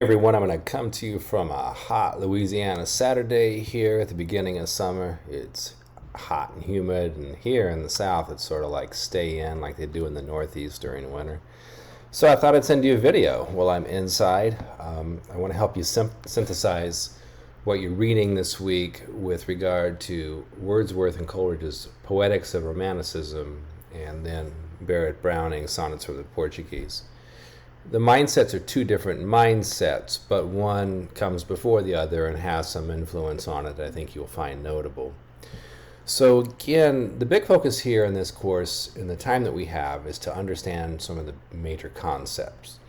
Everyone, I'm going to come to you from a hot Louisiana Saturday here at the beginning of summer. It's hot and humid, and here in the South, it's sort of like stay in like they do in the Northeast during winter. So I thought I'd send you a video while I'm inside. I want to help you synthesize what you're reading this week with regard to Wordsworth and Coleridge's Poetics of Romanticism, and then Barrett Browning's Sonnets from the Portuguese. The mindsets are two different mindsets, but one comes before the other and has some influence on it that I think you'll find notable. So again, the big focus here in this course, in the time that we have, is to understand some of the major concepts.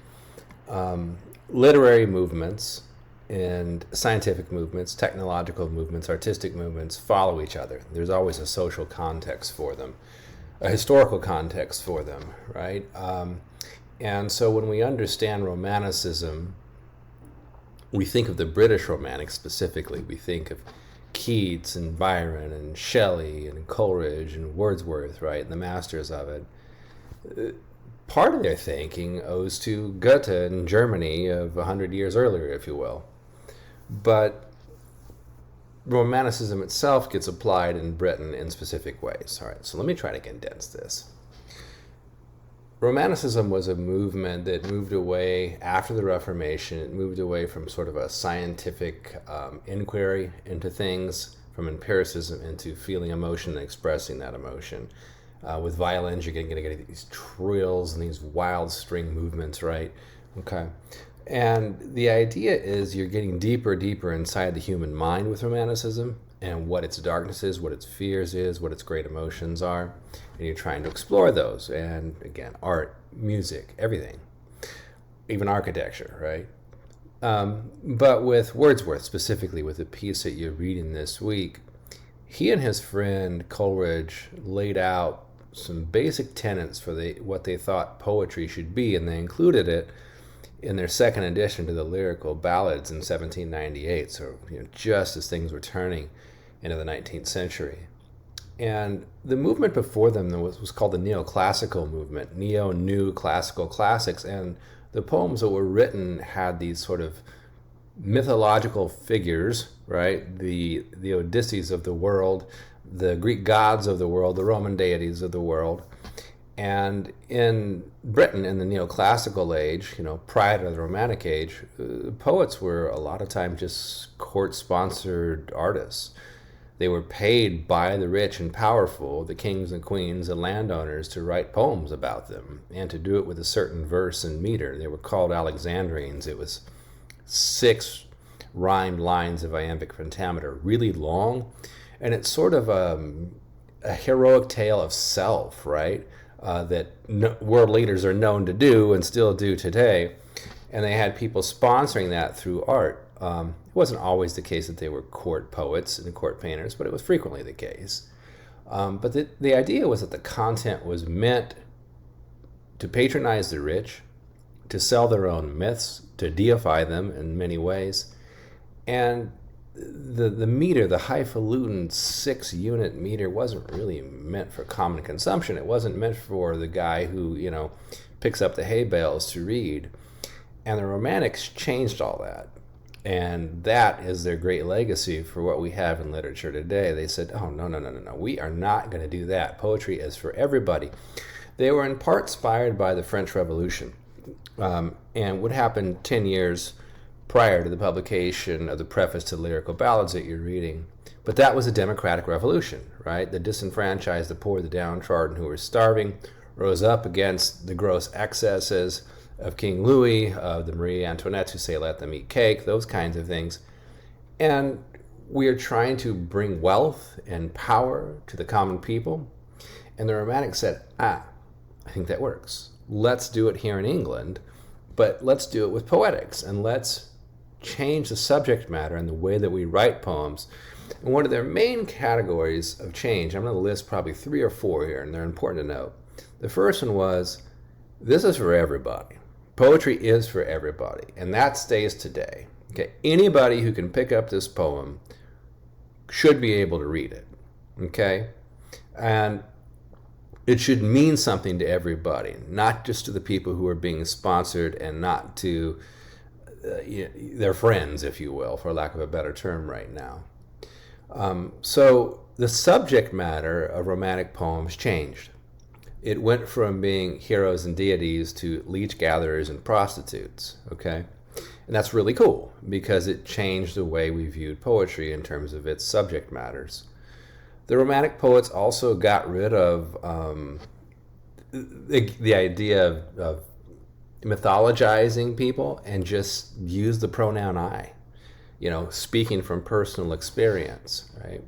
Literary movements and scientific movements, technological movements, artistic movements follow each other. There's always a social context for them, a historical context for them, right? And so when we understand Romanticism, we think of the British Romantics specifically. We think of Keats and Byron and Shelley and Coleridge and Wordsworth, right, and the masters of it. Part of their thinking owes to Goethe in Germany of 100 years earlier, if you will. But Romanticism itself gets applied in Britain in specific ways. All right, so let me try to condense this. Romanticism was a movement that moved away after the Reformation. It moved away from sort of a scientific inquiry into things, from empiricism into feeling emotion and expressing that emotion. With violins, you're going to get these trills and these wild string movements, right? Okay. And the idea is you're getting deeper, deeper inside the human mind with Romanticism, and what its darkness is, what its fears is, what its great emotions are, and you're trying to explore those. And again, art, music, everything, even architecture, right? But with Wordsworth, specifically with the piece that you're reading this week, he and his friend Coleridge laid out some basic tenets for what they thought poetry should be, and they included it in their second edition to the Lyrical Ballads in 1798, so just as things were turning into the 19th century. And the movement before them was called the neoclassical movement, new classical classics, and the poems that were written had these sort of mythological figures, right? The Odysseys of the world, the Greek gods of the world, the Roman deities of the world. And in Britain, in the neoclassical age, prior to the Romantic age, poets were a lot of times just court-sponsored artists. They were paid by the rich and powerful, the kings and queens and landowners, to write poems about them and to do it with a certain verse and meter. They were called Alexandrines. It was 6 rhymed lines of iambic pentameter, really long. And it's sort of a heroic tale of self, right? That world leaders are known to do and still do today. And they had people sponsoring that through art. It wasn't always the case that they were court poets and court painters, but it was frequently the case. But the idea was that the content was meant to patronize the rich, to sell their own myths, to deify them in many ways. And the meter, the highfalutin 6-unit meter, wasn't really meant for common consumption. It wasn't meant for the guy who, picks up the hay bales to read. And the Romantics changed all that. And that is their great legacy for what we have in literature today. They said, oh, no. We are not going to do that. Poetry is for everybody. They were in part inspired by the French Revolution and what happened 10 years prior to the publication of the preface to the Lyrical Ballads that you're reading. But that was a democratic revolution, right? The disenfranchised, the poor, the downtrodden who were starving, rose up against the gross excesses of King Louis, of the Marie Antoinette who say, let them eat cake, those kinds of things. And we are trying to bring wealth and power to the common people. And the Romantics said, I think that works. Let's do it here in England, but let's do it with poetics, and let's change the subject matter and the way that we write poems. And one of their main categories of change, I'm going to list probably 3 or 4 here, and they're important to note. The first one was, this is for everybody. Poetry is for everybody, and that stays today. Okay, anybody who can pick up this poem should be able to read it. Okay, and it should mean something to everybody, not just to the people who are being sponsored, and not to they're friends, if you will, for lack of a better term right now. So the subject matter of romantic poems changed. It went from being heroes and deities to leech gatherers and prostitutes, okay? And that's really cool because it changed the way we viewed poetry in terms of its subject matters. The Romantic poets also got rid of the idea of mythologizing people and just used the pronoun I, speaking from personal experience, right?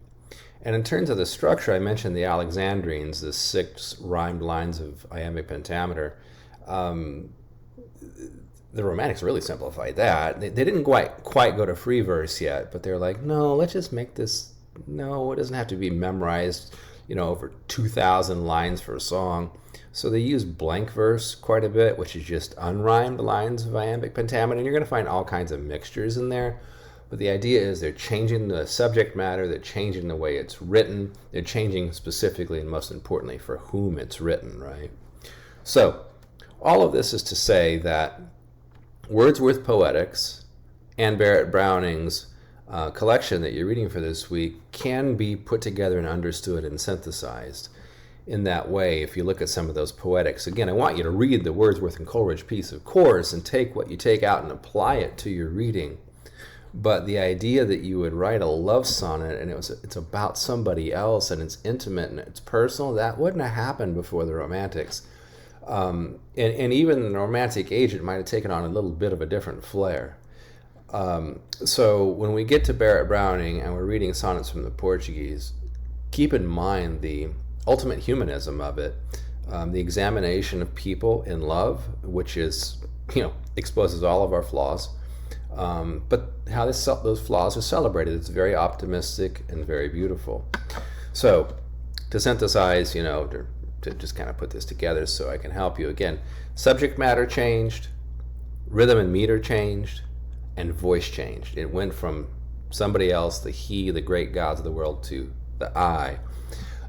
And in terms of the structure, I mentioned the Alexandrines, the 6 rhymed lines of iambic pentameter. The Romantics really simplified that. They didn't quite go to free verse yet, but they're like, no, let's just make this, no, it doesn't have to be memorized, over 2,000 lines for a song. So they use blank verse quite a bit, which is just unrhymed lines of iambic pentameter, and you're going to find all kinds of mixtures in there. But the idea is they're changing the subject matter, they're changing the way it's written, they're changing specifically and most importantly for whom it's written, right? So all of this is to say that Wordsworth Poetics and Barrett Browning's collection that you're reading for this week can be put together and understood and synthesized in that way. If you look at some of those poetics, again, I want you to read the Wordsworth and Coleridge piece, of course, and take what you take out and apply it to your reading. But the idea that you would write a love sonnet and it's about somebody else and it's intimate and it's personal, that wouldn't have happened before the Romantics. And even in the Romantic age, it might have taken on a little bit of a different flair. So when we get to Barrett Browning and we're reading sonnets from the Portuguese, keep in mind the ultimate humanism of it, the examination of people in love, which is, exposes all of our flaws. But how those flaws are celebrated, it's very optimistic and very beautiful. So to synthesize, to just kind of put this together so I can help you, again, subject matter changed, rhythm and meter changed, and voice changed. It went from somebody else, the he, the great gods of the world, to the I.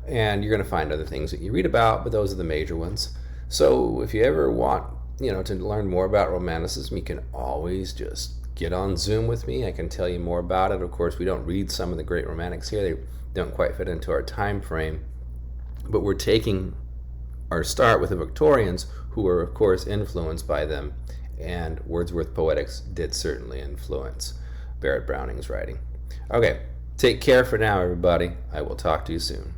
And you're going to find other things that you read about, but those are the major ones. So if you ever want, to learn more about Romanticism, you can always just get on Zoom with me. I can tell you more about it. Of course, we don't read some of the great Romantics here. They don't quite fit into our time frame. But we're taking our start with the Victorians, who were, of course, influenced by them. And Wordsworth Poetics did certainly influence Barrett Browning's writing. Okay, take care for now, everybody. I will talk to you soon.